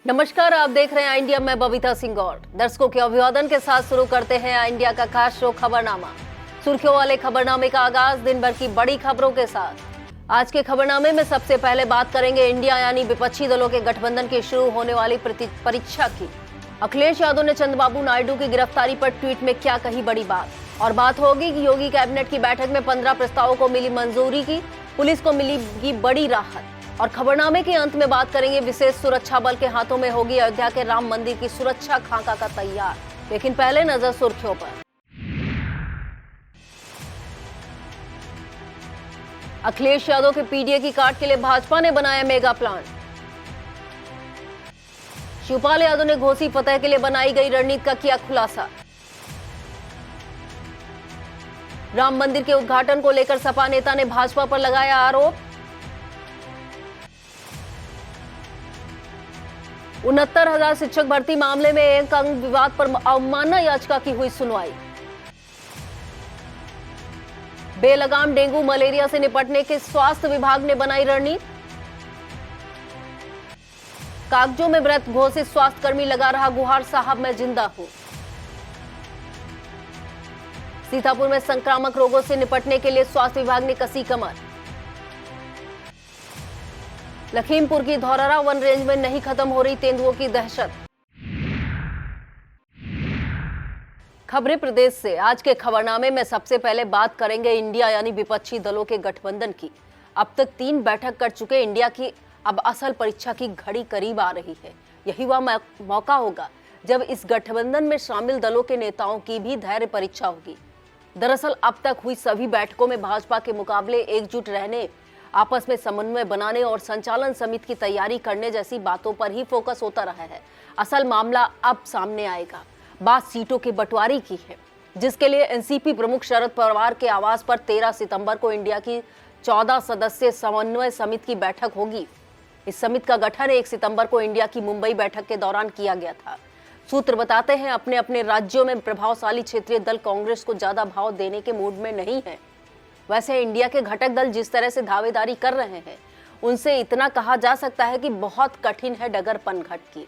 नमस्कार, आप देख रहे हैं इंडिया में बबीता सिंह गौड़। दर्शकों के अभिवादन के साथ शुरू करते हैं इंडिया का खास शो खबरनामा। सुर्खियों वाले खबरनामे का आगाज दिन भर की बड़ी खबरों के साथ। आज के खबरनामे में सबसे पहले बात करेंगे इंडिया यानी विपक्षी दलों के गठबंधन की शुरू होने वाली परीक्षा की। अखिलेश यादव ने चंद्रबाबू नायडू की गिरफ्तारी पर ट्वीट में क्या कही बड़ी बात, और बात होगी कि योगी कैबिनेट की बैठक में 15 प्रस्तावों को मिली मंजूरी की, पुलिस को मिलेगी बड़ी राहत। और खबरनामे के अंत में बात करेंगे विशेष सुरक्षा बल के हाथों में होगी अयोध्या के राम मंदिर की सुरक्षा खाका का तैयार। लेकिन पहले नजर सुर्खियों पर। अखिलेश यादव के पीडीए की काट के लिए भाजपा ने बनाया मेगा प्लान। शिवपाल यादव ने घोसी फतह के लिए बनाई गई रणनीति का किया खुलासा। राम मंदिर के उद्घाटन को लेकर सपा नेता ने भाजपा पर लगाया आरोप। 69,000 शिक्षक भर्ती मामले में एक अंक विवाद पर अवमानना याचिका की हुई सुनवाई। बेलगाम डेंगू मलेरिया से निपटने के स्वास्थ्य विभाग ने बनाई रणनीति। कागजों में व्रत घोषित स्वास्थ्यकर्मी लगा रहा गुहार, साहब मैं जिंदा हूं। सीतापुर में संक्रामक रोगों से निपटने के लिए स्वास्थ्य विभाग ने कसी कमर। लखीमपुर की धौरहरा वन रेंज में नहीं खत्म हो रही तेंदुओं की दहशत। खबरें प्रदेश से। आज के खबरनामे में सबसे पहले बात करेंगे इंडिया यानी विपक्षी दलों के गठबंधन की। अब तक 3 बैठक कर चुके इंडिया की अब असल परीक्षा की घड़ी करीब आ रही है। यही वह मौका होगा जब इस गठबंधन में शामिल दलों के नेताओं की भी धैर्य परीक्षा होगी। दरअसल अब तक हुई सभी बैठकों में भाजपा के मुकाबले एकजुट रहने, आपस में समन्वय बनाने और संचालन समिति की तैयारी करने जैसी बातों पर ही फोकस होता रहा है। असल मामला अब सामने आएगा। बात सीटों के बंटवारे की है, जिसके लिए एनसीपी प्रमुख शरद पवार के आवास पर 13 सितंबर को इंडिया की 14 सदस्यीय समन्वय समिति की बैठक होगी। इस समिति का गठन 1 सितंबर को इंडिया की मुंबई बैठक के दौरान किया गया था। सूत्र बताते हैं अपने अपने राज्यों में प्रभावशाली क्षेत्रीय दल कांग्रेस को ज्यादा भाव देने के मूड में नहीं है। वैसे इंडिया के घटक दल जिस तरह से दावेदारी कर रहे हैं, उनसे इतना कहा जा सकता है कि बहुत कठिन है डगर पनघट की।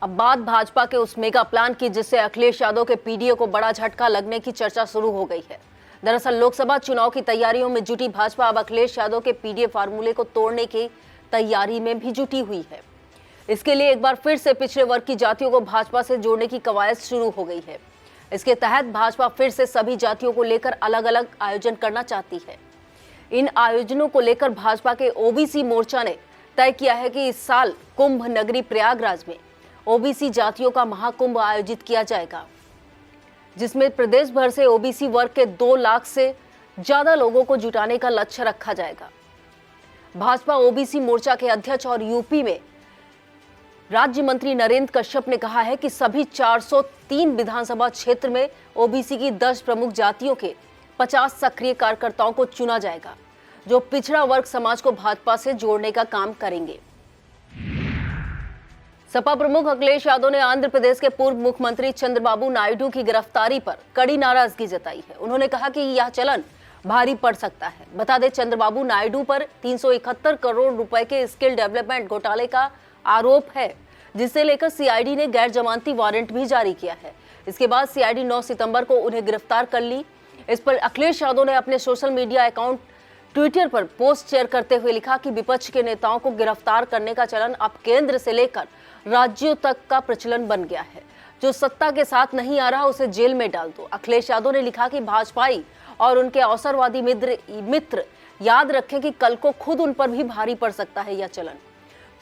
अब बात भाजपा के उस मेगा प्लान की जिससे अखिलेश यादव के पीडीए को बड़ा झटका लगने की चर्चा शुरू हो गई है। दरअसल लोकसभा चुनाव की तैयारियों में जुटी भाजपा अब अखिलेश यादव के पीडीए फार्मूले को तोड़ने की तैयारी में भी जुटी हुई है। इसके लिए एक बार फिर से पिछड़े वर्ग की जातियों को भाजपा से जोड़ने की कवायद शुरू हो गई है। इसके तहत भाजपा फिर से सभी जातियों को लेकर अलग अलग आयोजन करना चाहती है। इन आयोजनों को लेकर भाजपा के ओबीसी मोर्चा ने तय किया है कि इस साल कुंभ नगरी प्रयागराज में ओबीसी जातियों का महाकुंभ आयोजित किया जाएगा, जिसमें प्रदेश भर से ओबीसी वर्ग के 2 लाख से ज्यादा लोगों को जुटाने का लक्ष्य रखा जाएगा। भाजपा ओबीसी मोर्चा के अध्यक्ष और यूपी में राज्य मंत्री नरेंद्र कश्यप ने कहा है कि सभी 403 विधानसभा क्षेत्र में ओबीसी की 10 प्रमुख जातियों के 50 सक्रिय कार्यकर्ताओं को चुना जाएगा, जो पिछड़ा वर्ग समाज को भाजपा से जोड़ने का काम करेंगे। सपा प्रमुख अखिलेश यादव ने आंध्र प्रदेश के पूर्व मुख्यमंत्री चंद्रबाबू नायडू की गिरफ्तारी पर कड़ी नाराजगी जताई है। उन्होंने कहा कि यह चलन भारी पड़ सकता है। बता दें, चंद्रबाबू नायडू पर 371 करोड़ रुपए के स्किल डेवलपमेंट घोटाले का आरोप है, जिसे लेकर सीआईडी ने गैर जमानती वारंट भी जारी किया है। इसके बाद सीआईडी 9 सितंबर को उन्हें गिरफ्तार कर ली। इस पर अखिलेश यादव ने अपने सोशल मीडिया अकाउंट ट्विटर पर पोस्ट शेयर करते हुए लिखा कि विपक्ष के नेताओं को गिरफ्तार करने का चलन अब केंद्र से लेकर राज्यों तक का प्रचलन बन गया है। जो सत्ता के साथ नहीं आ रहा उसे जेल में डाल दो। अखिलेश यादव ने लिखा कि भाजपाई और उनके अवसरवादी मित्र याद रखें कि कल को खुद उन पर भी भारी पड़ सकता है यह चलन।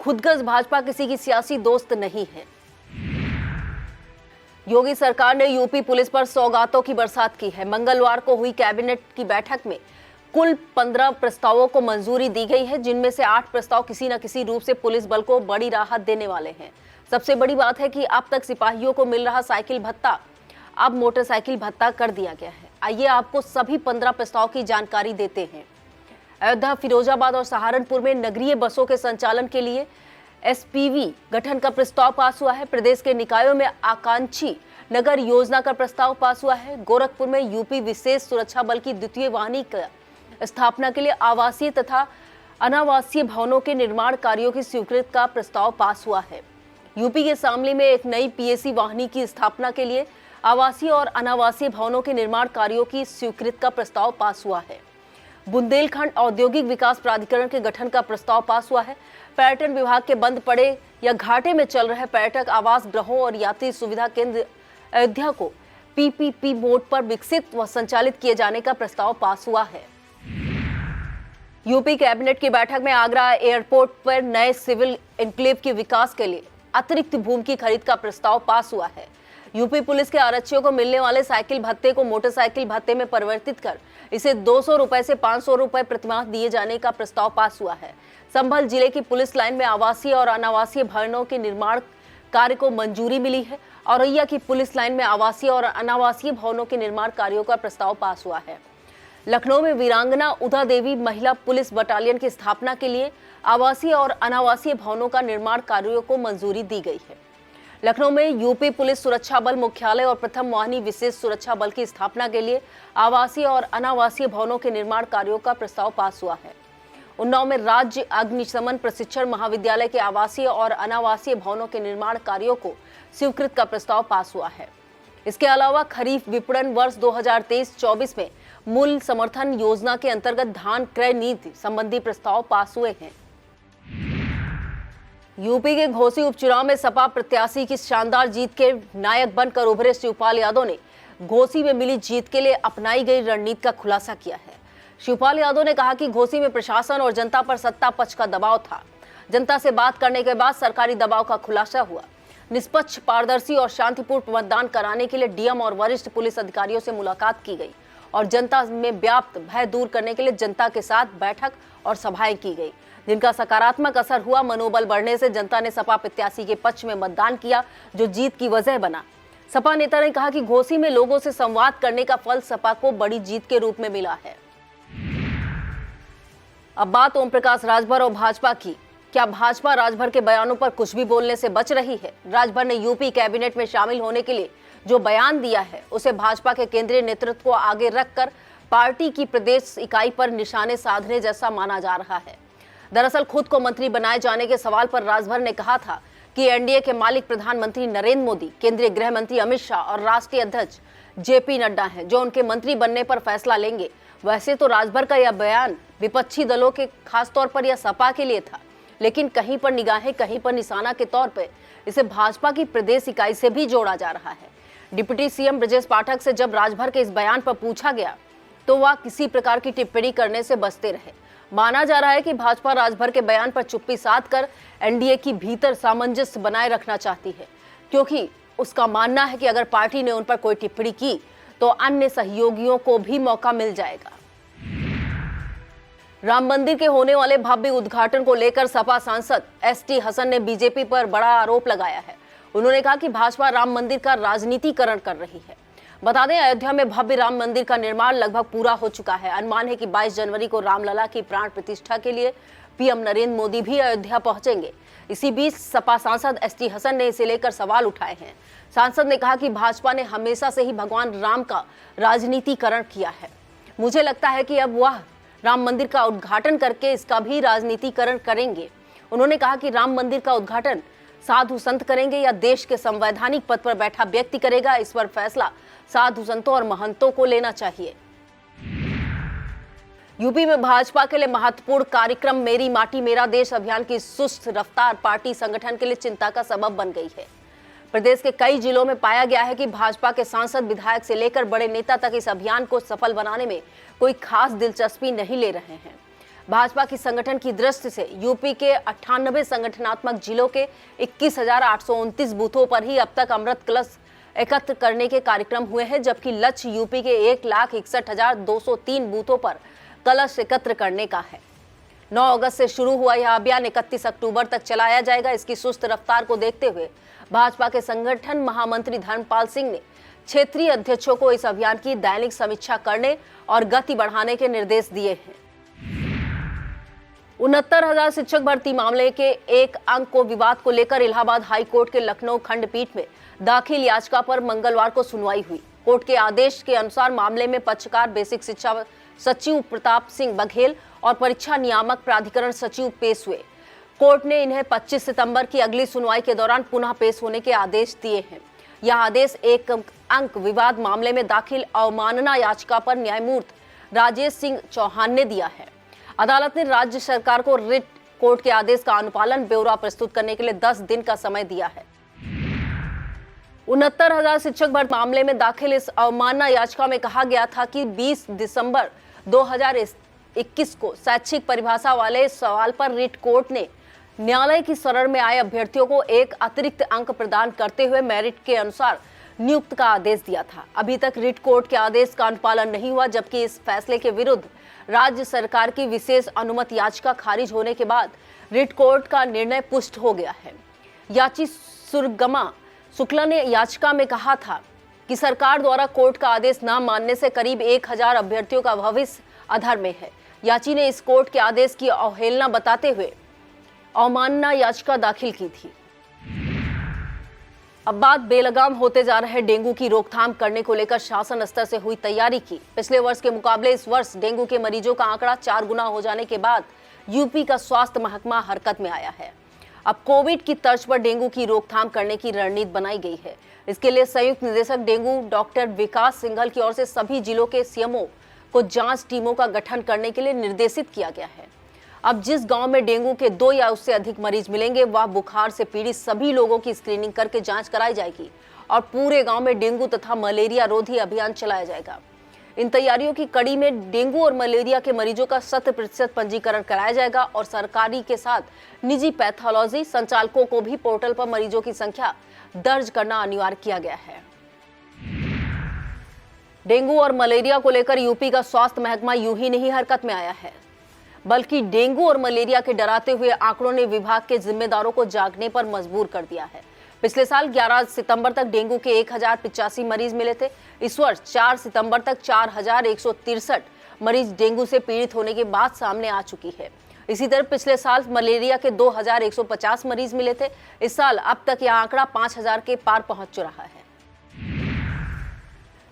खुदगर्ज भाजपा किसी की सियासी दोस्त नहीं है। योगी सरकार ने यूपी पुलिस पर सौगातों की बरसात की है। मंगलवार को हुई कैबिनेट की बैठक में कुल 15 प्रस्तावों को मंजूरी दी गई है, जिनमें से 8 प्रस्ताव किसी न किसी रूप से पुलिस बल को बड़ी राहत देने वाले हैं। सबसे बड़ी बात है कि अब तक सिपाहियों को मिल रहा साइकिल भत्ता अब मोटरसाइकिल भत्ता कर दिया गया है। आइए आपको सभी 15 प्रस्ताव की जानकारी देते हैं। अयोध्या, फिरोजाबाद और सहारनपुर में नगरीय बसों के संचालन के लिए एसपीवी गठन का प्रस्ताव पास हुआ है। प्रदेश के निकायों में आकांक्षी नगर योजना का प्रस्ताव पास हुआ है। गोरखपुर में यूपी विशेष सुरक्षा बल की 2वीं वाहिनी का स्थापना के लिए आवासीय तथा अनावासीय भवनों के निर्माण कार्यों की स्वीकृति का प्रस्ताव पास हुआ है। यूपी के शामली में एक नई पीएसी वाहिनी की स्थापना के लिए आवासीय और अनावासीय भवनों के निर्माण कार्यों की स्वीकृति का प्रस्ताव पास हुआ है। बुंदेलखंड औद्योगिक विकास प्राधिकरण के गठन का प्रस्ताव पास हुआ है। पर्यटन विभाग के बंद पड़े या घाटे में चल रहे पर्यटक आवास गृहों और यात्री सुविधा केंद्र अयोध्या को पीपीपी मोड पर विकसित व संचालित किए जाने का प्रस्ताव पास हुआ है। यूपी कैबिनेट की बैठक में आगरा एयरपोर्ट पर नए सिविल एन्क्लेव के विकास के लिए अतिरिक्त भूमि की खरीद का प्रस्ताव पास हुआ है। यूपी पुलिस के आरक्षियों को मिलने वाले साइकिल भत्ते को मोटरसाइकिल भत्ते में परिवर्तित कर इसे 200 रुपए से 500 रुपए प्रतिमाह दिए जाने का प्रस्ताव पास हुआ है। संभल जिले की पुलिस लाइन में आवासीय और अनावासीय भवनों के निर्माण कार्य को मंजूरी मिली है। औरैया की पुलिस लाइन में आवासीय और अनावासीय भवनों के निर्माण कार्यों का प्रस्ताव पास हुआ है। लखनऊ में वीरांगना उदा देवी महिला पुलिस बटालियन की स्थापना के लिए आवासीय और अनावासीय भवनों का निर्माण कार्यों को मंजूरी दी गई है। लखनऊ में यूपी पुलिस सुरक्षा बल मुख्यालय और प्रथम वाहिनी विशेष सुरक्षा बल की स्थापना के लिए आवासीय और अनावासीय भवनों के निर्माण कार्यों का प्रस्ताव पास हुआ है। उन्नाव में राज्य अग्निशमन प्रशिक्षण महाविद्यालय के आवासीय और अनावासीय भवनों के निर्माण कार्यों को स्वीकृत का प्रस्ताव पास हुआ है। इसके अलावा खरीफ विपणन वर्ष 2023-24 में मूल्य समर्थन योजना के अंतर्गत धान क्रय नीति संबंधी प्रस्ताव पास हुए हैं। यूपी के घोसी उपचुनाव में सपा प्रत्याशी की शानदार जीत के नायक बनकर उभरे शिवपाल यादव ने घोसी में मिली जीत के लिए अपनाई गई रणनीति का खुलासा किया है। शिवपाल यादव ने कहा कि घोसी में प्रशासन और जनता पर सत्ता पक्ष का दबाव था। जनता से बात करने के बाद सरकारी दबाव का खुलासा हुआ। निष्पक्ष, पारदर्शी और शांतिपूर्ण मतदान कराने के लिए डीएम और वरिष्ठ पुलिस अधिकारियों से मुलाकात की गई और जनता में व्याप्त भय दूर करने के लिए जनता के साथ बैठक और सभाएं की गई, जिनका सकारात्मक असर हुआ। मनोबल बढ़ने से जनता ने सपा प्रत्याशी के पक्ष में मतदान किया, जो जीत की वजह बना। सपा नेता ने कहा कि घोसी में लोगों से संवाद करने का फल सपा को बड़ी जीत के रूप में मिला है। अब बात ओम प्रकाश राजभर और भाजपा की। क्या भाजपा राजभर के बयानों पर कुछ भी बोलने से बच रही है? राजभर ने यूपी कैबिनेट में शामिल होने के लिए जो बयान दिया है, उसे भाजपा के केंद्रीय नेतृत्व को आगे रखकर पार्टी की प्रदेश इकाई पर निशाने साधने जैसा माना जा रहा है। दरअसल खुद को मंत्री बनाए जाने के सवाल पर राजभर ने कहा था कि एनडीए के मालिक प्रधानमंत्री नरेंद्र मोदी, केंद्रीय गृह मंत्री अमित शाह और राष्ट्रीय अध्यक्ष जेपी नड्डा हैं, जो उनके मंत्री बनने पर फैसला लेंगे। वैसे तो राजभर का यह बयान विपक्षी दलों के खासतौर पर या सपा के लिए था, लेकिन कहीं पर निगाहें कहीं पर निशाना के तौर पर इसे भाजपा की प्रदेश इकाई से भी जोड़ा जा रहा है। डिप्टी सीएम ब्रजेश पाठक से जब राजभर के इस बयान पर पूछा गया तो वह किसी प्रकार की टिप्पणी करने से बचते रहे। माना जा रहा है कि भाजपा राजभर के बयान पर चुप्पी साधकर एनडीए की भीतर सामंजस्य बनाए रखना चाहती है, क्योंकि उसका मानना है कि अगर पार्टी ने उन पर कोई टिप्पणी की तो अन्य सहयोगियों को भी मौका मिल जाएगा। राम मंदिर के होने वाले भव्य उद्घाटन को लेकर सपा सांसद एसटी हसन ने बीजेपी पर बड़ा आरोप लगाया है। उन्होंने कहा कि भाजपा राम मंदिर का राजनीतिकरण कर रही है। बता दें, अयोध्या में भव्य राम मंदिर का निर्माण लगभग पूरा हो चुका है। अनुमान है कि 22 जनवरी को रामलला की प्राण प्रतिष्ठा के लिए पीएम नरेंद्र मोदी भी अयोध्या पहुंचेंगे। इसी बीच सपा सांसद एसटी हसन ने इसे लेकर सवाल उठाए हैं। सांसद ने कहा कि भाजपा ने हमेशा से ही भगवान राम का राजनीतिकरण किया है। मुझे लगता है कि अब वह राम मंदिर का उद्घाटन करके इसका भी राजनीतिकरण करेंगे। उन्होंने कहा कि राम मंदिर का उद्घाटन साधु संत करेंगे या देश के संवैधानिक पद पर बैठा व्यक्ति करेगा, इस पर फैसला साधु संतों और महंतों को लेना चाहिए। यूपी में भाजपा के लिए महत्वपूर्ण कार्यक्रम मेरी माटी मेरा देश अभियान की सुस्त रफ्तार पार्टी संगठन के लिए चिंता का सबब बन गई है। प्रदेश के कई जिलों में पाया गया है कि भाजपा के सांसद, विधायक से लेकर बड़े नेता तक इस अभियान को सफल बनाने में कोई खास दिलचस्पी नहीं ले रहे हैं। भाजपा की संगठन की दृष्टि से यूपी के 98 संगठनात्मक जिलों के 21,829 बूथों पर ही अब तक अमृत कलश एकत्र करने के कार्यक्रम हुए हैं, जबकि लक्ष्य यूपी के 1,61,203 बूथों पर कलश एकत्र करने का है। 9 अगस्त से शुरू हुआ यह अभियान 31 अक्टूबर तक चलाया जाएगा। इसकी सुस्त रफ्तार को देखते हुए भाजपा के संगठन महामंत्री धर्मपाल सिंह ने क्षेत्रीय अध्यक्षों को इस अभियान की दैनिक समीक्षा करने और गति बढ़ाने के निर्देश दिए हैं। 69,000 शिक्षक भर्ती मामले के एक अंक को विवाद को लेकर इलाहाबाद हाई कोर्ट के लखनऊ खंडपीठ में दाखिल याचिका पर मंगलवार को सुनवाई हुई। कोर्ट के आदेश के अनुसार मामले में पक्षकार बेसिक शिक्षा सचिव प्रताप सिंह बघेल और परीक्षा नियामक प्राधिकरण सचिव पेश हुए। कोर्ट ने इन्हें 25 सितंबर की अगली सुनवाई के दौरान पुनः पेश होने के आदेश दिए हैं। यह आदेश एक अंक विवाद मामले में दाखिल अवमानना याचिका पर न्यायमूर्ति राजेश सिंह चौहान ने दिया है। अदालत ने राज्य सरकार को रिट कोर्ट के आदेश का अनुपालन ब्यौरा प्रस्तुत करने के लिए 10 दिन का समय दिया है। 69,000 शिक्षक भर्ती मामले में दाखिल इस अवमानना याचिका में कहा गया था कि 20 दिसंबर 2021 को शैक्षिक परिभाषा वाले सवाल पर रिट कोर्ट ने न्यायालय की शरण में आए अभ्यर्थियों को एक अतिरिक्त अंक प्रदान करते हुए मेरिट के अनुसार नियुक्त का आदेश दिया था। अभी तक रिट कोर्ट के आदेश का अनुपालन नहीं हुआ, जबकि इस फैसले के विरुद्ध राज्य सरकार की विशेष अनुमति याचिका खारिज होने के बाद रिट कोर्ट का निर्णय पुष्ट हो गया है। याची सुरगमा शुक्ला ने याचिका में कहा था कि सरकार द्वारा कोर्ट का आदेश न मानने से करीब 1000 अभ्यर्थियों का भविष्य अधर में है। याची ने इस कोर्ट के आदेश की अवहेलना बताते हुए अवमानना याचिका दाखिल की थी। अब बात बेलगाम होते जा रहे डेंगू की रोकथाम करने को लेकर शासन स्तर से हुई तैयारी की। पिछले वर्ष के मुकाबले इस वर्ष डेंगू के मरीजों का आंकड़ा 4 गुना हो जाने के बाद यूपी का स्वास्थ्य महकमा हरकत में आया है। अब कोविड की तर्ज पर डेंगू की रोकथाम करने की रणनीति बनाई गई है। इसके लिए संयुक्त निदेशक डेंगू डॉक्टर विकास सिंघल की ओर से सभी जिलों के सीएमओ को जांच टीमों का गठन करने के लिए निर्देशित किया गया है। अब जिस गांव में डेंगू के 2 या उससे अधिक मरीज मिलेंगे, वह बुखार से पीड़ित सभी लोगों की स्क्रीनिंग करके जांच कराई जाएगी और पूरे गांव में डेंगू तथा मलेरिया रोधी अभियान चलाया जाएगा। इन तैयारियों की कड़ी में डेंगू और मलेरिया के मरीजों का 100% पंजीकरण कराया जाएगा और सरकारी के साथ निजी पैथोलॉजी संचालकों को भी पोर्टल पर मरीजों की संख्या दर्ज करना अनिवार्य किया गया है। डेंगू और मलेरिया को लेकर यूपी का स्वास्थ्य महकमा यूं ही नहीं हरकत में आया है, बल्कि डेंगू और मलेरिया के डराते हुए आंकड़ों ने विभाग के जिम्मेदारों को जागने पर मजबूर कर दिया है। पिछले साल 11 सितंबर तक डेंगू के 1085 मरीज मिले थे। इस वर्ष 4 सितंबर तक 4163 मरीज डेंगू से पीड़ित होने की बात सामने आ चुकी है। इसी तरह पिछले साल मलेरिया के 2150 मरीज मिले थे। इस साल अब तक यह आंकड़ा 5000 के पार पहुंच रहा है।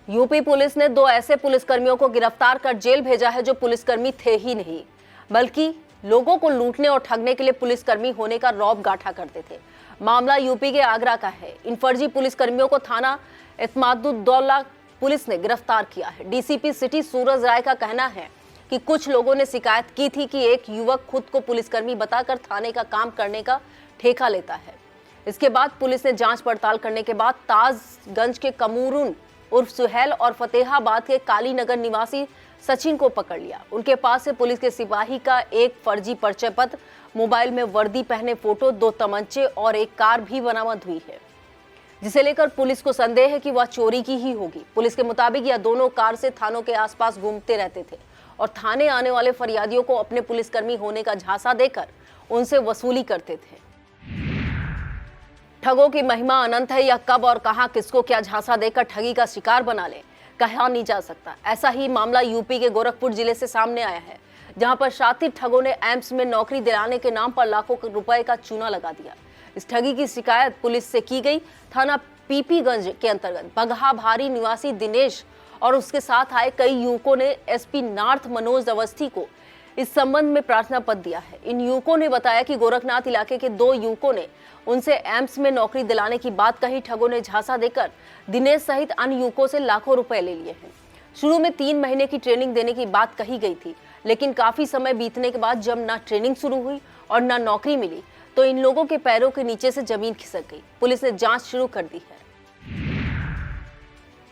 यूपी पुलिस ने 2 ऐसे पुलिसकर्मियों को गिरफ्तार कर जेल भेजा है जो पुलिसकर्मी थे ही नहीं, बल्कि लोगों को लूटने और ठगने के लिए पुलिसकर्मी होने का रौब गाठा करते थे। मामला यूपी के आगरा का है। इन फर्जी पुलिसकर्मियों को थाना इत्मादुद्दौला पुलिस ने गिरफ्तार किया है। डीसीपी सिटी सूरज राय का कहना है कि कुछ लोगों ने शिकायत की थी कि एक युवक खुद को पुलिसकर्मी बताकर थाने का काम करने का ठेका लेता है। इसके बाद पुलिस ने जांच पड़ताल करने के बाद ताजगंज के कमूरुन उर्फ सुहेल और फतेहाबाद के कालीनगर निवासी सचिन को पकड़ लिया। उनके पास से पुलिस के सिपाही का एक फर्जी परिचय पत्र, मोबाइल में वर्दी पहने फोटो, 2 तमंचे और एक कार भी बरामद हुई है, जिसे लेकर पुलिस को संदेह है कि वह चोरी की ही होगी। पुलिस के मुताबिक यह दोनों कार से थानों के आसपास घूमते रहते थे और थाने आने वाले फरियादियों को अपने पुलिसकर्मी होने का झांसा देकर उनसे वसूली करते थे। ठगों की महिमा अनंत है। यह कब और कहां किसको क्या झांसा देकर ठगी का शिकार बना ले, कहा नहीं जा सकता। ऐसा ही मामला यूपी के गोरखपुर जिले से सामने आया है, जहां पर शातिर ठगों ने एम्स में नौकरी दिलाने के नाम पर लाखों रुपए का चूना लगा दिया। इस ठगी की शिकायत पुलिस से की गई। थाना पीपीगंज के अंतर्गत बगहा भारी निवासी दिनेश और उसके साथ आए कई युवकों ने एसपी नॉर्थ मनोज अवस्थी को इस संबंध में प्रार्थना पत्र दिया है। इन युवकों ने बताया कि गोरखनाथ इलाके के 2 युवकों ने उनसे एम्स में नौकरी दिलाने की बात कही। ठगों ने झांसा देकर दिनेश सहित अन्य युवकों से लाखों रुपए ले लिए हैं। शुरू में 3 महीने की ट्रेनिंग देने की बात कही गई थी, लेकिन काफी समय बीतने के बाद जब ना ट्रेनिंग शुरू हुई और ना नौकरी मिली, तो इन लोगों के पैरों के नीचे से जमीन खिसक गई। पुलिस ने जांच शुरू कर दी है।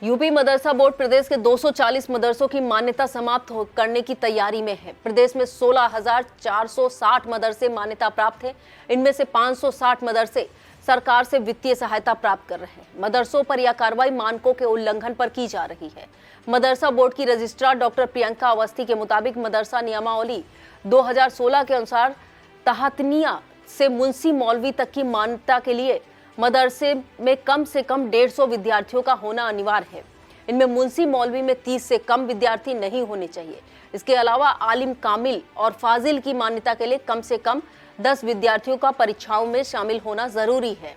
यूपी मदरसा बोर्ड प्रदेश के 240 मदरसों की मान्यता समाप्त करने की तैयारी में है। प्रदेश में 16,460 मदरसे मान्यता प्राप्त हैं। इनमें से 560 मदरसे सरकार से वित्तीय सहायता प्राप्त कर रहे हैं। मदरसों पर यह कार्रवाई मानकों के उल्लंघन पर की जा रही है। मदरसा बोर्ड की रजिस्ट्रार डॉक्टर प्रियंका अवस्थी के मुताबिक मदरसा नियमावली 2016 के अनुसार तहतनिया से मुंशी मौलवी तक की मान्यता के लिए मदरसे में कम से कम 150 विद्यार्थियों का होना अनिवार्य है। इनमें मुंशी मौलवी में 30 से कम विद्यार्थी नहीं होने चाहिए। इसके अलावा आलिम कामिल और फाजिल की मान्यता के लिए कम से कम 10 विद्यार्थियों का परीक्षाओं में शामिल होना जरूरी है।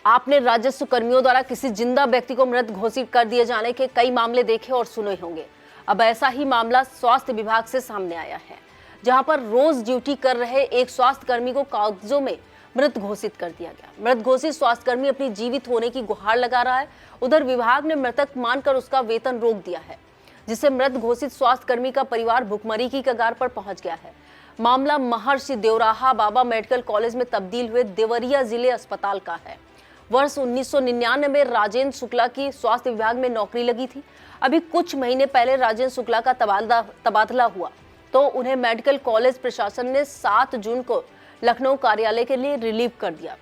आपने राजस्व कर्मियों द्वारा किसी जिंदा व्यक्ति को मृत घोषित कर दिए जाने के कई मामले देखे और सुने होंगे। अब ऐसा ही मामला स्वास्थ्य विभाग से सामने आया है, जहां पर रोज ड्यूटी कर रहे एक स्वास्थ्यकर्मी को कागजों में मृत घोषित कर दिया गया। मृत घोषित स्वास्थ्यकर्मी अपनी जीवित होने की गुहार लगा रहा है। उधर विभाग ने मृतक मानकर उसका वेतन रोक दिया है, जिससे मृत घोषित स्वास्थ्यकर्मी का परिवार भुखमरी की कगार पर पहुंच गया है। मामला महर्षि देवराहा बाबा मेडिकल कॉलेज में तब्दील हुए देवरिया जिले अस्पताल का है। वर्ष 1999 में राजेंद्र शुक्ला की स्वास्थ्य विभाग में नौकरी लगी थी। अभी कुछ महीने पहले राजेंद्र शुक्ला का तबादला हुआ तो उन्हें मेडिकल कॉलेज प्रशासन ने 7 जून को लखनऊ कार्यालय के लिए रिलीव कर दिया।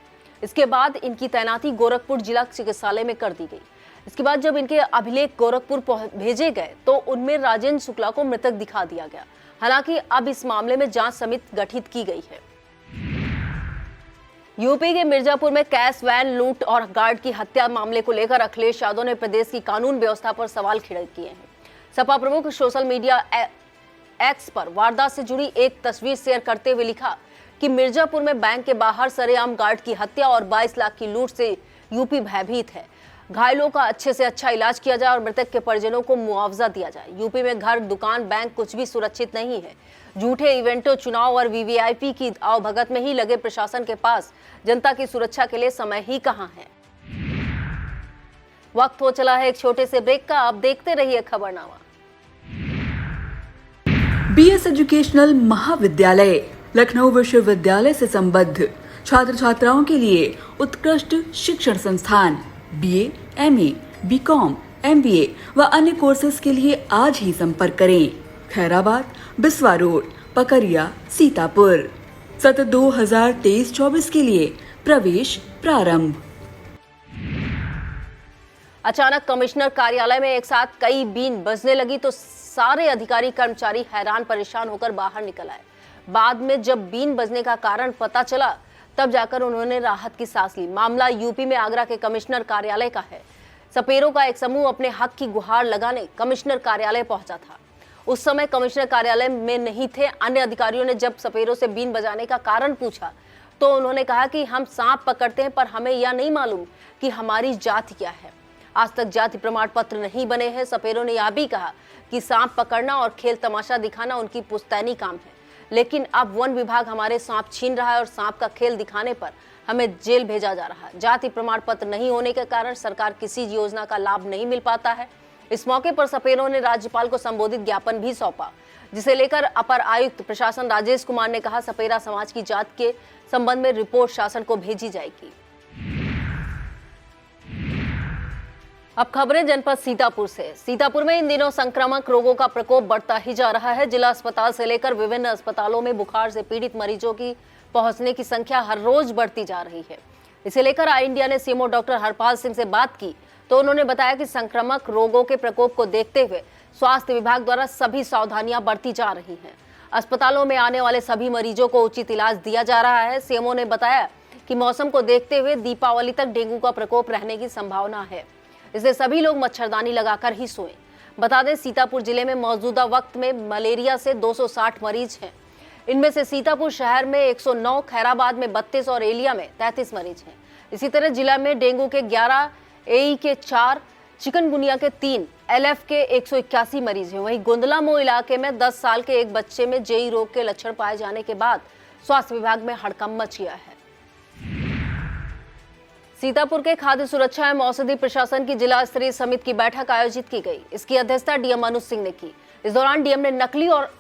इसके बाद इनकी तैनाती गोरखपुर जिला चिकित्सालय में कर दी गई। इसके बाद जब इनके अभिलेख गोरखपुर भेजे गए तो उनमें राजेंद्र शुक्ला को मृतक दिखा दिया गया। हालांकि अब इस मामले में जांच समिति गठित की गई है। यूपी के मिर्जापुर में कैश वैन लूट और गार्ड की हत्या मामले को लेकर अखिलेश यादव ने प्रदेश की कानून व्यवस्था पर सवाल खड़े किए हैं। सपा प्रमुख सोशल मीडिया एक्स पर वारदात से जुड़ी एक तस्वीर शेयर करते हुए लिखा कि मिर्जापुर में बैंक के बाहर सरेआम गार्ड की हत्या और 22 लाख की लूट से यूपी भयभीत है। घायलों का अच्छे से अच्छा इलाज किया जाए और मृतक के परिजनों को मुआवजा दिया जाए। यूपी में घर, दुकान, बैंक कुछ भी सुरक्षित नहीं है। झूठे इवेंटों, चुनाव और वीवीआईपी की आवभगत में ही लगे प्रशासन के पास जनता की सुरक्षा के लिए समय ही कहां है। वक्त हो चला है एक छोटे से ब्रेक का। आप देखते रहिए खबरनामा। बीएस एजुकेशनल महाविद्यालय लखनऊ विश्वविद्यालय से संबद्ध छात्र छात्राओं के लिए उत्कृष्ट शिक्षण संस्थान बीए, एमए, बीकॉम, एमबीए व अन्य कोर्सेज के लिए आज ही संपर्क करें। खैराबाद, बिस्वा रोड, पकरिया, सीतापुर। सत्र 2023-24 के लिए प्रवेश प्रारंभ। अचानक कमिश्नर कार्यालय में एक साथ कई बीन बजने लगी तो सारे अधिकारी कर्मचारी हैरान परेशान होकर बाहर निकल आए। बाद में जब बीन बजने का कारण पता चला तब जाकर उन्होंने राहत की सांस ली। मामला यूपी में आगरा के कमिश्नर कार्यालय का है। सपेरों का एक समूह अपने हक की गुहार लगाने कमिश्नर कार्यालय पहुंचा था। उस समय कमिश्नर कार्यालय में नहीं थे। अन्य अधिकारियों ने जब सपेरों से बीन बजाने का कारण पूछा तो उन्होंने कहा कि हम सांप पकड़ते हैं, पर हमें यह नहीं मालूम कि हमारी जाति क्या है। आज तक जाति प्रमाण पत्र नहीं बने हैं। सपेरों ने यह भी कहा कि सांप पकड़ना और खेल तमाशा दिखाना उनकी पुश्तैनी काम है, लेकिन अब वन विभाग हमारे सांप छीन रहा है और सांप का खेल दिखाने पर हमें जेल भेजा जा रहा है। जाति प्रमाण पत्र नहीं होने के कारण सरकार किसी योजना का लाभ नहीं मिल पाता है। इस मौके पर सपेरों ने राज्यपाल को संबोधित ज्ञापन भी सौंपा, जिसे लेकर अपर आयुक्त प्रशासन राजेश कुमार ने कहा सपेरा समाज की जात के संबंध में रिपोर्ट शासन को भेजी जाएगी। अब खबरें जनपद सीतापुर से। सीतापुर में इन दिनों संक्रामक रोगों का प्रकोप बढ़ता ही जा रहा है। जिला अस्पताल से लेकर विभिन्न अस्पतालों में बुखार से पीड़ित मरीजों की पहुंचने की संख्या हर रोज बढ़ती जा रही है। इसे लेकर आई इंडिया ने सीएमओ डॉक्टर हरपाल सिंह से बात की तो उन्होंने बताया कि संक्रामक रोगों के प्रकोप को देखते हुए स्वास्थ्य विभाग द्वारा सभी सावधानियां बरती जा रही हैं। अस्पतालों में आने वाले सभी मरीजों को उचित इलाज दिया जा रहा है। सीएमओ ने बताया कि मौसम को देखते हुए दीपावली तक डेंगू का प्रकोप रहने की संभावना है, इसलिए सभी लोग मच्छरदानी लगाकर ही सोएं। बता दें सीतापुर जिले में मौजूदा वक्त में मलेरिया से 260 मरीज हैं। इनमें से सीतापुर शहर में 109, खैराबाद में 32 और एलिया में 33 मरीज हैं। इसी तरह जिला में डेंगू के 11, एई के 4, चिकनगुनिया के 3, एलएफ के 181 मरीज हैं। वहीं गोंदला मोड़ इलाके में 10 साल के एक बच्चे में जेई रोग के लक्षण पाए जाने के बाद स्वास्थ्य विभाग में हड़कंप मच गया है। सीतापुर के खाद्य सुरक्षा एवं औषधि प्रशासन की जिला स्तरीय समिति की बैठक आयोजित की गई। इसकी अध्यक्षता डीएम अनुज सिंह ने की। इस दौरान डीएम ने नकली और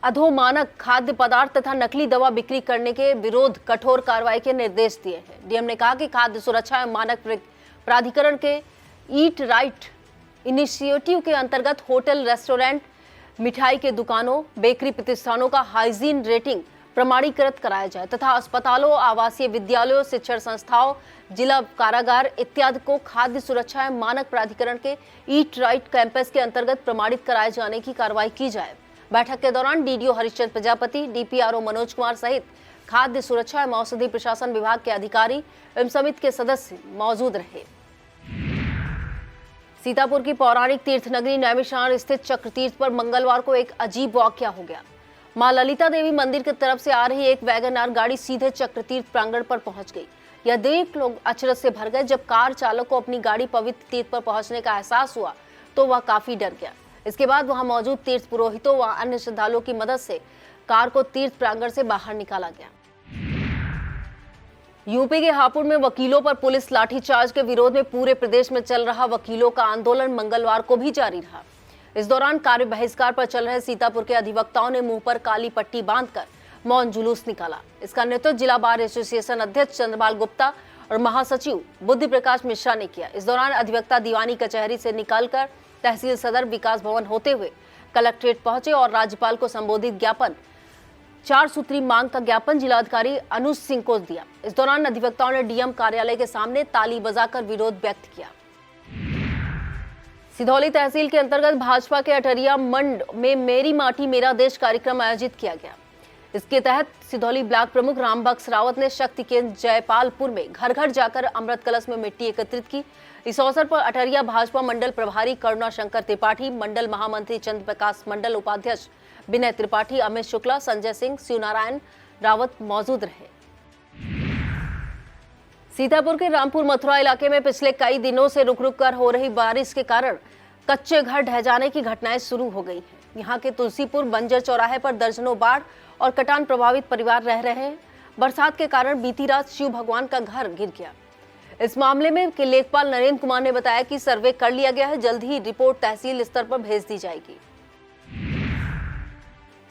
अधोमानक खाद्य पदार्थ तथा नकली दवा बिक्री करने के विरोध कठोर कार्रवाई के निर्देश दिए हैं। डीएम ने कहा कि खाद्य सुरक्षा एवं मानक प्राधिकरण के ईट राइट इनिशिएटिव के अंतर्गत होटल, रेस्टोरेंट, मिठाई के दुकानों, बेकरी प्रतिष्ठानों का हाइजीन रेटिंग प्रमाणीकृत कराया जाए तथा अस्पतालों, आवासीय विद्यालयों, शिक्षण संस्थाओं, जिला कारागार इत्यादि को खाद्य सुरक्षा एवं मानक प्राधिकरण के ईट राइट कैंपस के अंतर्गत प्रमाणित कराए जाने की कार्रवाई की जाए। बैठक के दौरान डीडीओ हरिश्चंद्र प्रजापति, डीपीआरओ मनोज कुमार सहित खाद्य सुरक्षा एवं औषधि प्रशासन विभाग के अधिकारी एवं समिति के सदस्य मौजूद रहे। सीतापुर की पौराणिक तीर्थ नगरी नैमिषारण्य स्थित चक्रतीर्थ पर मंगलवार को एक अजीब वाकया हो गया। मां ललिता देवी मंदिर की तरफ से आ रही एक वैगनआर गाड़ी सीधे चक्रतीर्थ प्रांगण पर पहुंच गई। यह देख लोग अचरज से भर गए। जब कार चालक को अपनी गाड़ी पवित्र तीर्थ पर पहुंचने का एहसास हुआ तो वह काफी डर गया। इसके बाद वहां मौजूद तीर्थ पुरोहितों व अन्य श्रद्धालुओं की मदद से कार को तीर्थ प्रांगण से बाहर निकाला गया। यूपी के हापुड़ में वकीलों पर पुलिस लाठीचार्ज के विरोध में पूरे प्रदेश में चल रहा वकीलों का आंदोलन मंगलवार को भी जारी रहा। इस दौरान कार्य बहिष्कार पर चल रहे सीतापुर के अधिवक्ताओं ने मुंह पर काली पट्टी बांधकर मौन जुलूस निकाला। इसका नेतृत्व जिला बार एसोसिएशन अध्यक्ष चंद्रपाल गुप्ता और महासचिव बुद्धि प्रकाश मिश्रा ने किया। इस दौरान अधिवक्ता दीवानी कचहरी से निकलकर तहसील सदर विकास भवन होते हुए कलेक्ट्रेट पहुंचे और राज्यपाल को संबोधित ज्ञापन 4 सूत्री मांग का ज्ञापन जिलाधिकारी अनुज सिंह को दिया। इस दौरान अधिवक्ताओं ने डीएम कार्यालय के सामने ताली बजाकर विरोध व्यक्त किया। सिधौली तहसील के अंतर्गत भाजपा के अटरिया मंड में मेरी माटी मेरा देश कार्यक्रम आयोजित किया गया। इसके तहत सिधौली ब्लॉक प्रमुख रामबक्स रावत ने शक्ति केंद्र जयपालपुर में घर घर जाकर अमृत कलश में मिट्टी एकत्रित की। इस अवसर पर अटरिया भाजपा मंडल प्रभारी करुणा शंकर त्रिपाठी, मंडल महामंत्री चंद्र प्रकाश, मंडल उपाध्यक्ष विनय त्रिपाठी, अमित शुक्ला, संजय सिंह, शिवनारायण रावत मौजूद रहे। सीतापुर के रामपुर मथुरा इलाके में पिछले कई दिनों से रुक रुक कर हो रही बारिश के कारण कच्चे घर ढह जाने की घटनाएं शुरू हो गई हैं। यहाँ के तुलसीपुर बंजर चौराहे पर दर्जनों बाढ़ और कटान प्रभावित परिवार रह रहे हैं। बरसात के कारण बीती रात शिव भगवान का घर गिर गया। इस मामले में लेखपाल नरेंद्र कुमार ने बताया कि सर्वे कर लिया गया है, जल्द ही रिपोर्ट तहसील स्तर पर भेज दी जाएगी।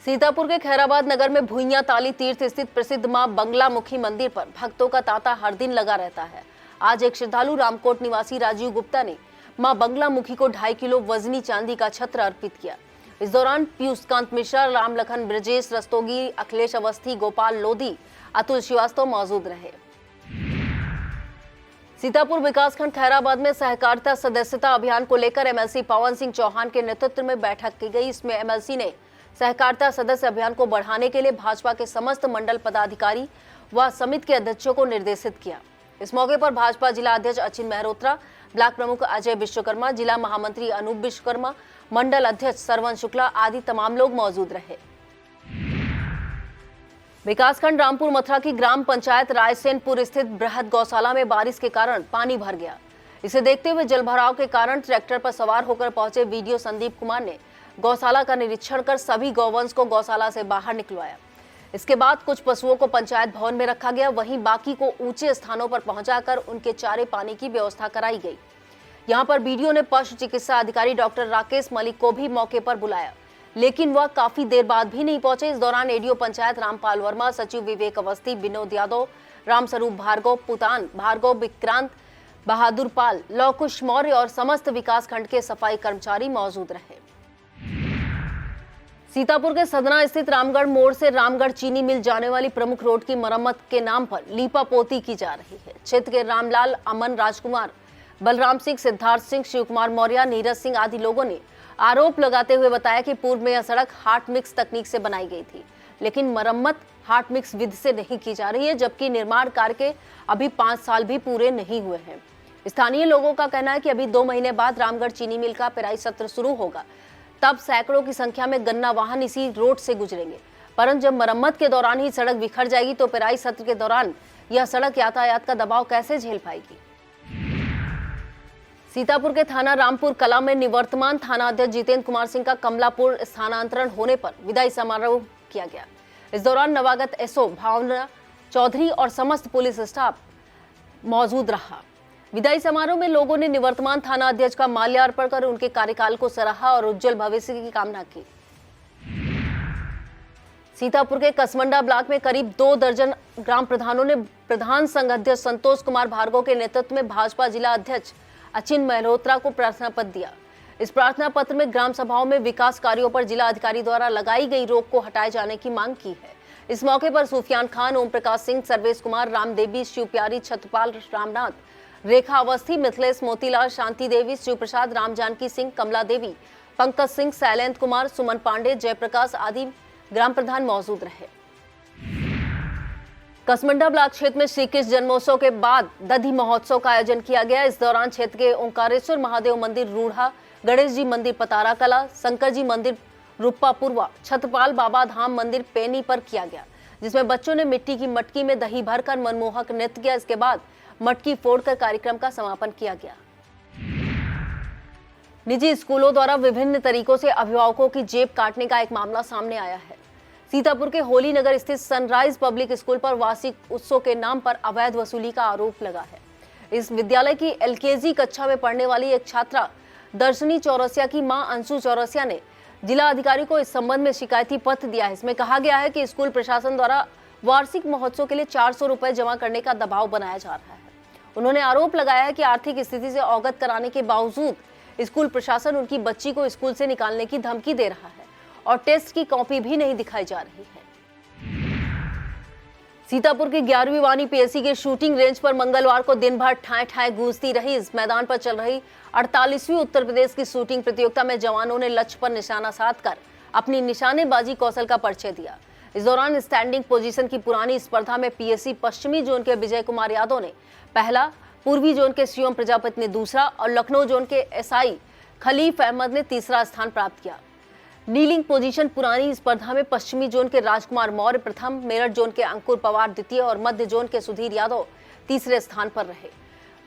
सीतापुर के खैराबाद नगर में भुइयां ताली तीर्थ स्थित प्रसिद्ध मां बंगलामुखी मंदिर पर भक्तों का तांता हर दिन लगा रहता है। आज एक श्रद्धालु रामकोट निवासी राजीव गुप्ता ने मां बंगलामुखी को 2.5 किलो वजनी चांदी का छत्र अर्पित किया। इस दौरान पीयूष कांत मिश्रा, राम लखन ब्रजेश रस्तोगी, अखिलेश अवस्थी, गोपाल लोधी, अतुल श्रीवास्तव मौजूद रहे। सीतापुर विकासखंड खैराबाद में सहकारिता सदस्यता अभियान को लेकर एमएलसी पवन सिंह चौहान के नेतृत्व में बैठक की गई। इसमें एमएलसी ने सहकारिता सदस्य अभियान को बढ़ाने के लिए भाजपा के समस्त मंडल पदाधिकारी व समिति के अध्यक्षों को निर्देशित किया। इस मौके पर भाजपा जिला अध्यक्ष अचिन मेहरोत्रा, ब्लॉक प्रमुख अजय विश्वकर्मा, जिला महामंत्री अनूप विश्वकर्मा, मंडल अध्यक्ष सरवन शुक्ला आदि तमाम लोग मौजूद रहे। विकासखंड रामपुर मथुरा की ग्राम पंचायत रायसेनपुर स्थित बृहद गौशाला में बारिश के कारण पानी भर गया। इसे देखते हुए जलभराव के कारण ट्रैक्टर पर सवार होकर पहुंचे वीडियो संदीप कुमार ने गौशाला का निरीक्षण कर सभी गौवंश को गौशाला से बाहर निकलवाया। इसके बाद कुछ पशुओं को पंचायत भवन में रखा गया, वहीं बाकी को ऊंचे स्थानों पर पहुंचाकर उनके चारे पानी की व्यवस्था कराई गई। यहां पर बीडीओ ने पशु चिकित्सा अधिकारी डॉक्टर राकेश मलिक को भी मौके पर बुलाया, लेकिन वह काफी देर बाद भी नहीं पहुंचे। इस दौरान एडीओ पंचायत रामपाल वर्मा, सचिव विवेक अवस्थी, विनोद यादव, रामस्वरूप भार्गव, पुतान भार्गव, विक्रांत बहादुर पाल, लौकुश मौर्य और समस्त विकास खंड के सफाई कर्मचारी मौजूद रहे। सीतापुर के सदना स्थित रामगढ़ मोड़ से रामगढ़ चीनी मिल जाने वाली प्रमुख रोड की मरम्मत के नाम पर लीपापोती की जा रही है। क्षेत्र के रामलाल, अमन, राजकुमार, बलराम सिंह, सिद्धार्थ सिंह, शिव कुमार मौर्य, नीरज सिंह आदि लोगों ने आरोप लगाते हुए बताया कि पूर्व में यह सड़क हार्ट मिक्स तकनीक से बनाई गई थी, लेकिन मरम्मत हार्ट मिक्स विधि से नहीं की जा रही है, जबकि निर्माण कार्य के अभी 5 साल भी पूरे नहीं हुए हैं। स्थानीय लोगों का कहना है कि अभी 2 महीने बाद रामगढ़ चीनी मिल का पेराई सत्र शुरू होगा, तब सैकड़ों की संख्या में गन्ना वाहन इसी रोड से गुजरेंगे। परंतु जब मरम्मत के दौरान ही सड़क बिखर जाएगी तो पेराई सत्र के दौरान यह सड़क यातायात का दबाव कैसे झेल पाएगी। सीतापुर के थाना रामपुर कला में निवर्तमान थाना अध्यक्ष जितेंद्र कुमार सिंह का कमलापुर स्थानांतरण होने पर विदाई समारोह किया गया। इस दौरान नवागत एसओ भावना चौधरी और समस्त पुलिस स्टाफ मौजूद रहा। विदाई समारोह में लोगों ने निवर्तमान थाना अध्यक्ष का माल्यार्पण कर उनके कार्यकाल को सराहा और उज्जवल भविष्य की कामना की। सीतापुर के कसमंडा ब्लॉक में करीब 2 दर्जन ग्राम प्रधानों ने प्रधान संघ अध्यक्ष संतोष कुमार भार्गव के नेतृत्व में भाजपा जिला अध्यक्ष अचिन मेहरोत्रा को प्रार्थना पत्र दिया। इस प्रार्थना पत्र में ग्राम सभाओं में विकास कार्यों पर जिला अधिकारी द्वारा लगाई गई रोक को हटाए जाने की मांग की है। इस मौके पर सुफियान खान, ओम प्रकाश सिंह, सर्वेश कुमार, रामदेवी, शिवप्यारी, छत्रपाल रामनाथ, रेखा अवस्थी, मिथिलेश मोतीलाल, शांति देवी, शिव प्रसाद, राम जानकी सिंह, कमला देवी, पंकज सिंह, शैलेंद्र कुमार, सुमन पांडे, जयप्रकाश आदि ग्राम प्रधान मौजूद रहे। कसमंडा ब्लॉक क्षेत्र में श्री कृष्ण जन्मोत्सव के बाद दधी महोत्सव का आयोजन किया गया। इस दौरान क्षेत्र के ओंकारेश्वर महादेव मंदिर रूढ़ा, गणेश जी मंदिर पतारा कला, शंकर जी मंदिर रूपापुरवा, छत्रपाल बाबा धाम मंदिर पेनी पर किया गया, जिसमें बच्चों ने मिट्टी की मटकी में दही भरकर मनमोहक नृत्य किया। इसके बाद मटकी फोड़कर कार्यक्रम का समापन किया गया। निजी स्कूलों द्वारा विभिन्न तरीकों से अभिभावकों की जेब काटने का एक मामला सामने आया है। सीतापुर के होली नगर स्थित सनराइज पब्लिक स्कूल पर वार्षिक उत्सव के नाम पर अवैध वसूली का आरोप लगा है। इस विद्यालय की एलकेजी कक्षा में पढ़ने वाली एक छात्रा दर्शनी चौरसिया की मां अंशु चौरसिया ने जिला अधिकारी को इस संबंध में शिकायती पत्र दिया है। इसमें कहा गया है कि स्कूल प्रशासन द्वारा वार्षिक महोत्सव के लिए 400 रुपए जमा करने का दबाव बनाया जा रहा है। उन्होंने आरोप लगाया है कि आर्थिक स्थिति से अवगत कराने के बावजूद स्कूल प्रशासन उनकी बच्ची को स्कूल से निकालने की धमकी दे रहा है और टेस्ट की कॉपी भी नहीं दिखाई जा रही है। सीतापुर की 11वीं वानी पीएससी के शूटिंग रेंज पर मंगलवार को दिन भर ठाए ठाए गूंजती रही। इस मैदान पर चल रही 48वीं उत्तर प्रदेश की शूटिंग प्रतियोगिता में जवानों ने लक्ष्य पर निशाना साधकर अपनी निशानेबाजी कौशल का परिचय दिया। इस दौरान स्टैंडिंग पोजीशन की पुरानी स्पर्धा में पीएससी पश्चिमी जोन के विजय कुमार यादव ने पहला, पूर्वी जोन के शिवम प्रजापति ने दूसरा और लखनऊ जोन के एसआई खलीफ अहमद ने तीसरा स्थान प्राप्त किया। नीलिंग पोजीशन पुरानी स्पर्धा में पश्चिमी जोन के राजकुमार मौर्य प्रथम, मेरठ जोन के अंकुर पवार द्वितीय और मध्य जोन के सुधीर यादव तीसरे स्थान पर रहे।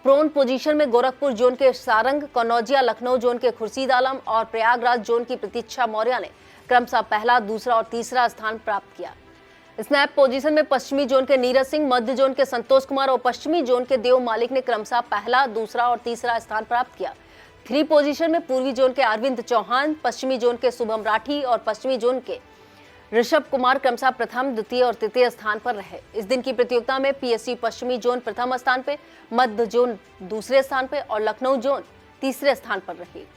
प्रोन पोजीशन में गोरखपुर जोन के सारंग, कन्नौजिया लखनऊ जोन के खुर्शीद आलम और प्रयागराज जोन की प्रतीक्षा मौर्य ने क्रमशः पहला, दूसरा और तीसरा स्थान प्राप्त किया। स्नैप पोजीशन में पश्चिमी जोन के नीरज सिंह, मध्य जोन के संतोष कुमार और पश्चिमी जोन के देव मालिक ने क्रमशः पहला, दूसरा और तीसरा स्थान प्राप्त किया। 3 पोजीशन में पूर्वी जोन के अरविंद चौहान, पश्चिमी जोन के शुभम राठी और पश्चिमी जोन के ऋषभ कुमार क्रमशः प्रथम, द्वितीय और तृतीय स्थान पर रहे। इस दिन की प्रतियोगिता में पीएससी पश्चिमी जोन प्रथम स्थान पे, मध्य जोन दूसरे स्थान पे और लखनऊ जोन तीसरे स्थान पर रही।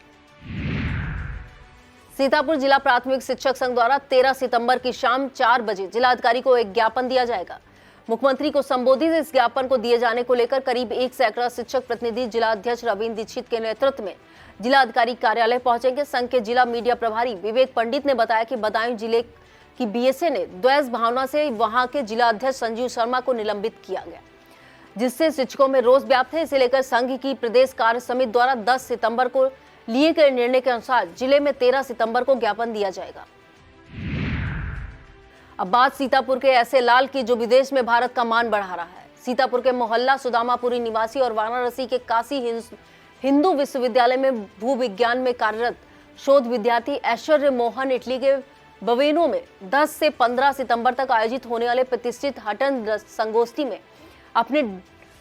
सीतापुर जिला प्राथमिक शिक्षक संघ द्वारा 13 सितंबर की शाम 4 बजे जिलाधिकारी को एक ज्ञापन दिया जाएगा। मुख्यमंत्री को संबोधित इस ज्ञापन को दिए जाने को लेकर करीब 1 सैकड़ा शिक्षक प्रतिनिधि जिला अध्यक्ष रवींद्र दीक्षित के नेतृत्व में जिलाधिकारी कार्यालय पहुंचेंगे। संघ के जिला मीडिया प्रभारी विवेक पंडित ने बताया कि बदायूं जिले की बीएसए ने द्वेष भावना से वहां के जिला अध्यक्ष संजीव शर्मा को निलंबित किया गया, जिससे शिक्षकों में रोष व्याप्त है। इसे लेकर संघ की प्रदेश कार्य समिति द्वारा 10 सितंबर को लिए गए निर्णय के अनुसार जिले में 13 सितंबर को ज्ञापन दिया जाएगा। अब बात सीतापुर के ऐसे लाल की जो विदेश में भारत का मान बढ़ा रहा है। सीतापुर के मोहल्ला सुदामापुरी निवासी और वाराणसी के काशी हिंदू विश्वविद्यालय में भूविज्ञान में कार्यरत शोध विद्यार्थी ऐश्वर्य मोहन इटली के बवेनो में 10 से 15 सितंबर तक आयोजित होने वाले प्रतिष्ठित हटन संगोष्ठी में अपने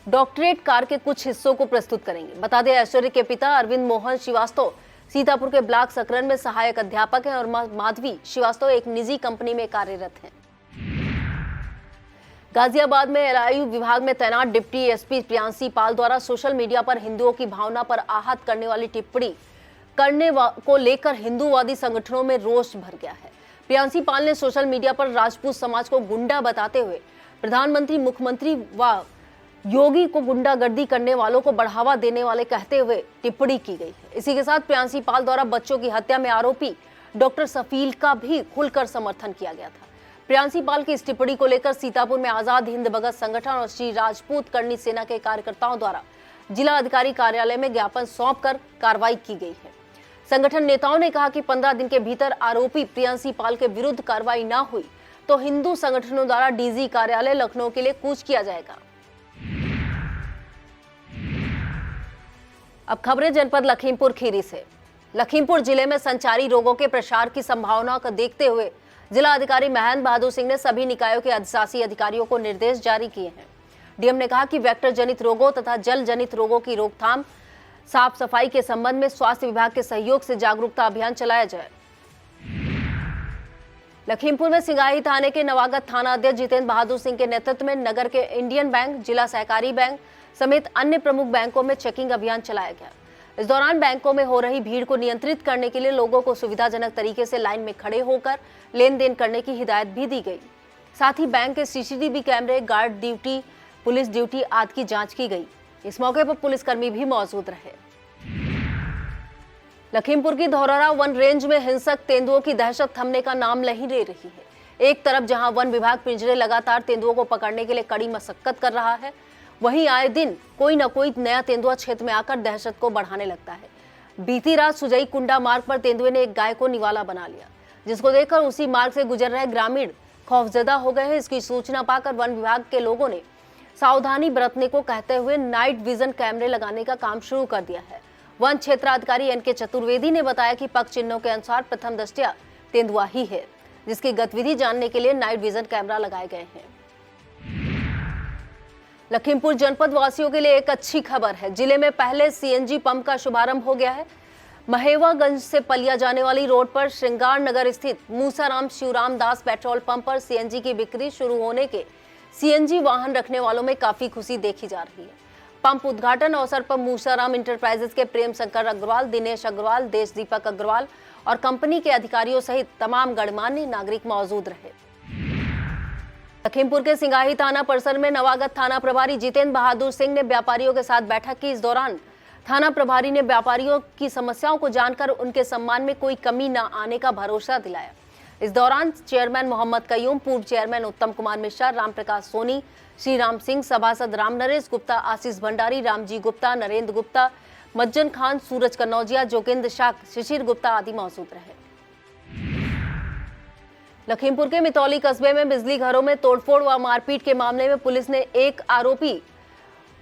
डॉक्टरेट कार्य के कुछ हिस्सों को प्रस्तुत करेंगे। बता दें, ऐश्वर्य के पिता अरविंद मोहन श्रीवास्तव सीतापुर के ब्लॉक सकरन में सहायक अध्यापक हैं और माधवी श्रीवास्तव एक निजी कंपनी में कार्यरत हैं। गाजियाबाद में एलआईयू विभाग में तैनात डिप्टी एसपी प्रियांशी पाल द्वारा सोशल मीडिया पर हिंदुओं की भावना पर आहत करने वाली टिप्पणी करने को लेकर हिंदूवादी संगठनों में रोष भर गया है। प्रियांशी पाल ने सोशल मीडिया पर राजपूत समाज को गुंडा बताते हुए प्रधानमंत्री, मुख्यमंत्री व योगी को गुंडागर्दी करने वालों को बढ़ावा देने वाले कहते हुए टिप्पणी की गई है। इसी के साथ प्रियांशी पाल द्वारा बच्चों की हत्या में आरोपी डॉक्टर सफील का भी खुलकर समर्थन किया गया था। प्रियांशी पाल की इस टिप्पणी को लेकर सीतापुर में आजाद हिंद भगत संगठन और श्री राजपूत करनी सेना के कार्यकर्ताओं द्वारा जिला अधिकारी कार्यालय में ज्ञापन सौंपकर कार्रवाई की गई है। संगठन नेताओं ने कहा कि 15 दिन के भीतर आरोपी प्रियांशी पाल के विरुद्ध कार्रवाई न हुई तो हिंदू संगठनों द्वारा डीजी कार्यालय लखनऊ के लिए कूच किया जाएगा। अब खबरें जनपद लखीमपुर खीरी से। लखीमपुर जिले में संचारी रोगों के प्रसार की संभावना को देखते हुए जिला अधिकारी महेंद्र बहादुर सिंह ने सभी निकायों के अधिशासी अधिकारियों को निर्देश जारी किए हैं। डीएम ने कहा कि वेक्टर जनित रोगों तथा जल जनित रोगों की रोकथाम, साफ सफाई के संबंध में स्वास्थ्य विभाग के सहयोग से जागरूकता अभियान चलाया जाए। लखीमपुर में सिंगाही थाने के नवागत थाना अध्यक्ष जितेंद्र बहादुर सिंह के नेतृत्व में नगर के इंडियन बैंक, जिला सहकारी बैंक समेत अन्य प्रमुख बैंकों में चेकिंग अभियान चलाया गया। इस दौरान बैंकों में हो रही भीड़ को नियंत्रित करने के लिए लोगों को सुविधाजनक तरीके से लाइन में खड़े होकर लेन देन करने की हिदायत भी दी गई। साथ ही बैंक के सीसीटीवी कैमरे, गार्ड ड्यूटी, पुलिस ड्यूटी आदि की जांच की गई। इस मौके पर पुलिसकर्मी भी मौजूद रहे। लखीमपुर की धौरहरा वन रेंज में हिंसक तेंदुओं की दहशत थमने का नाम नहीं ले रही है। एक तरफ जहां वन विभाग पिंजरे लगातार तेंदुओं को पकड़ने के लिए कड़ी मशक्कत कर रहा है, वहीं आए दिन कोई न कोई नया तेंदुआ क्षेत्र में आकर दहशत को बढ़ाने लगता है। बीती रात सुजई कुंडा मार्ग पर तेंदुए ने एक गाय को निवाला बना लिया, जिसको देखकर उसी मार्ग से गुजर रहे ग्रामीण खौफजदा हो गए हैं। इसकी सूचना पाकर वन विभाग के लोगों ने सावधानी बरतने को कहते हुए नाइट विजन कैमरे लगाने का काम शुरू कर दिया है। वन क्षेत्राधिकारी एनके चतुर्वेदी ने बताया कि पग चिन्हों के अनुसार प्रथम दृष्टया तेंदुआ ही है, जिसकी गतिविधि जानने के लिए नाइट विजन कैमरा लगाए गए हैं। लखीमपुर जनपद वासियों के लिए एक अच्छी खबर है। जिले में पहले सीएनजी पंप का शुभारंभ हो गया है। महेवागंज से पलिया जाने वाली रोड पर श्रृंगार नगर स्थित मूसाराम शिवराम दास पेट्रोल पंप पर सीएनजी की बिक्री शुरू होने के सीएनजी वाहन रखने वालों में काफी खुशी देखी जा रही है। पंप उद्घाटन अवसर पर मूसाराम इंटरप्राइजेज के प्रेम शंकर अग्रवाल, दिनेश अग्रवाल, देश दीपक अग्रवाल और कंपनी के अधिकारियों सहित तमाम गणमान्य नागरिक मौजूद रहे। लखीमपुर के सिंगाही थाना परिसर में नवागत थाना प्रभारी जितेंद्र बहादुर सिंह ने व्यापारियों के साथ बैठक की। इस दौरान थाना प्रभारी ने व्यापारियों की समस्याओं को जानकर उनके सम्मान में कोई कमी न आने का भरोसा दिलाया। इस दौरान चेयरमैन मोहम्मद कयूम, पूर्व चेयरमैन उत्तम कुमार मिश्रा, राम प्रकाश सोनी, श्री राम सिंह, सभासद राम नरेश गुप्ता, आशीष भंडारी, रामजी गुप्ता, नरेंद्र गुप्ता, मज्जन खान, सूरज कन्नौजिया, जोगेंद्र शाक, शिशिर गुप्ता आदि मौजूद रहे। लखीमपुर के मितौली कस्बे में बिजली घरों में तोड़फोड़ व मारपीट के मामले में पुलिस ने एक आरोपी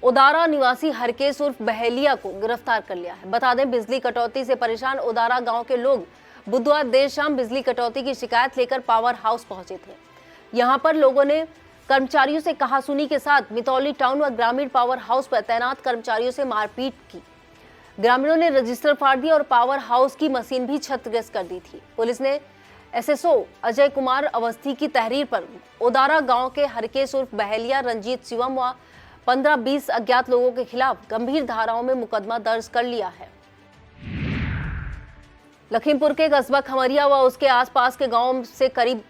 उदारा निवासी हरकेश उर्फ बहेलिया को गिरफ्तार कर लिया है। बता दें, बिजली कटौती से परेशान उदारा गांव के लोग बुधवार देर शाम बिजली कटौती की शिकायत लेकर पावर हाउस पहुंचे थे। यहां पर लोगों ने कर्मचारियों से कहासुनी के साथ मितौली टाउन व ग्रामीण पावर हाउस पर तैनात कर्मचारियों से मारपीट की। ग्रामीणों ने रजिस्टर फाड़ दिया और पावर हाउस की मशीन भी क्षतिग्रस्त कर दी थी। पुलिस ने एसएसओ अजय कुमार अवस्थी की तहरीर पर उदारा गांव के हरकेश उर्फ बहेलिया, रंजीत शिवम व 15-20 अज्ञात लोगों के खिलाफ गंभीर धाराओं में मुकदमा दर्ज कर लिया है। लखीमपुर के कस्बा खमरिया व उसके आसपास के गांवों से करीब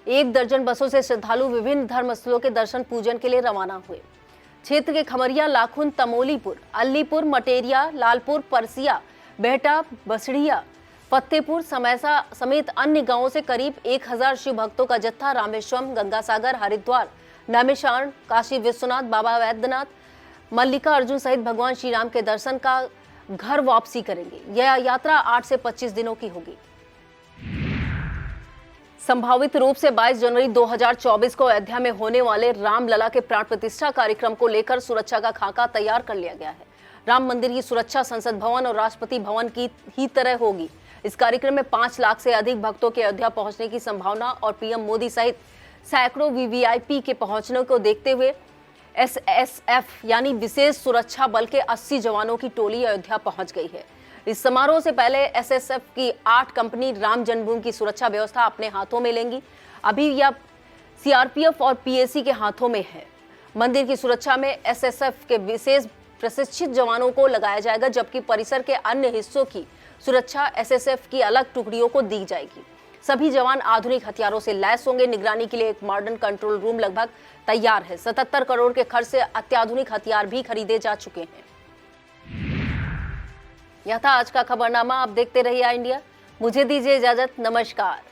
1 दर्जन बसों से श्रद्धालु विभिन्न धर्मस्थलों के दर्शन पूजन के लिए रवाना हुए। क्षेत्र के खमरिया, लाखुन, तमोलीपुर, अल्लीपुर, मटेरिया, लालपुर, परसिया, बेहटा, बसड़िया, फतेहपुर, समैसा समेत अन्य गांवों से करीब 1000 शिव भक्तों का जत्था रामेश्वरम, गंगासागर, हरिद्वार, नैमिषारण्य, काशी विश्वनाथ, बाबा वैद्यनाथ, मल्लिका अर्जुन सहित भगवान श्री राम के दर्शन का घर वापसी करेंगे। यह यात्रा 8 से 25 दिनों की होगी। संभावित रूप से 22 जनवरी 2024 को अयोध्या में होने वाले रामलला के प्राण प्रतिष्ठा कार्यक्रम को लेकर सुरक्षा का खाका तैयार कर लिया गया है। राम मंदिर की सुरक्षा संसद भवन और राष्ट्रपति भवन की ही तरह होगी। इस कार्यक्रम में 5 लाख से अधिक भक्तों के अयोध्या पहुंचने की संभावना और पीएम मोदी सहित सैकड़ों वीवीआईपी के पहुंचने को देखते हुए एसएसएफ यानी विशेष सुरक्षा बल के 80 जवानों की टोली अयोध्या पहुंच गई है। इस समारोह से पहले एसएसएफ की 8 कंपनी राम जन्मभूमि की सुरक्षा व्यवस्था अपने हाथों में लेंगी। अभी यह सीआरपीएफ और पीएसी के हाथों में है। मंदिर की सुरक्षा में एसएसएफ के विशेष प्रशिक्षित जवानों को लगाया जाएगा, जबकि परिसर के अन्य हिस्सों की सुरक्षा एसएसएफ की अलग टुकड़ियों को दी जाएगी। सभी जवान आधुनिक हथियारों से लैस होंगे। निगरानी के लिए एक मॉडर्न कंट्रोल रूम लगभग तैयार है। 77 करोड़ के खर्च से अत्याधुनिक हथियार भी खरीदे जा चुके हैं। यह था आज का खबरनामा। आप देखते रहिए इंडिया। मुझे दीजिए इजाजत। नमस्कार।